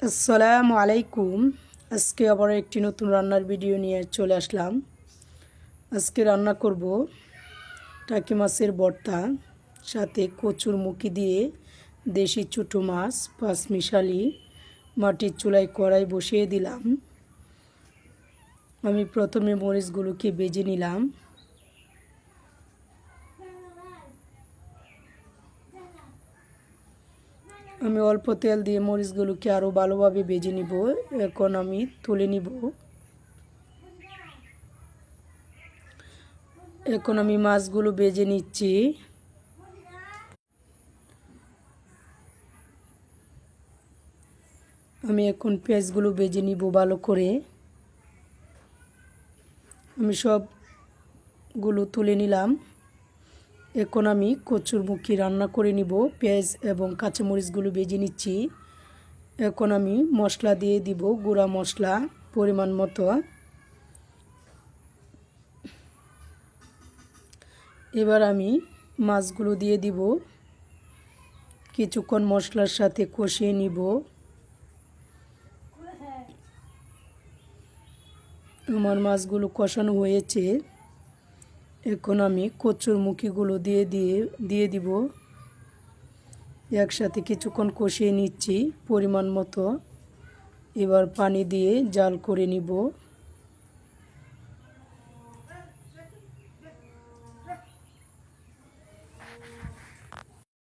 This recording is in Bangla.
আসসালামু আলাইকুম। আজকে আবার একটি নতুন রান্নার ভিডিও নিয়ে চলে আসলাম। আজকে রান্না করব টাকি মাছের ভর্তা, সাথে কচুর মুখি দিয়ে দেশি ছোটো মাছ পাঁচমিশালি মাটির চুলায় কড়াই বসিয়ে দিলাম। আমি প্রথমে মরিচগুলোকে ভেজে নিলাম। আমি অল্প তেল দিয়ে মরিচগুলোকে আরও ভালোভাবে ভেজে নিব। এখন আমি তুলে নিব। এখন আমি মাছগুলো ভেজে নিচ্ছি। আমি এখন পেঁয়াজগুলো ভেজে নিব ভালো করে। আমি সবগুলো তুলে নিলাম। এখন আমি কচুর মুখি রান্না করে নিব। পেঁয়াজ এবং কাঁচামরিচগুলো ভেজে নিচ্ছি। এখন আমি মশলা দিয়ে দিব, গুঁড়া মশলা পরিমাণ মতো। এবার আমি মাছগুলো দিয়ে দিব, কিছুক্ষণ মশলার সাথে কষিয়ে নিব। আমার মাছগুলো কষানো হয়েছে। এখন আমি কচুর মুখিগুলো দিয়ে দিব। একসাথে কিছুক্ষণ কষিয়ে নিচ্ছি পরিমাণ মতো। এবার পানি দিয়ে জাল করে নিব।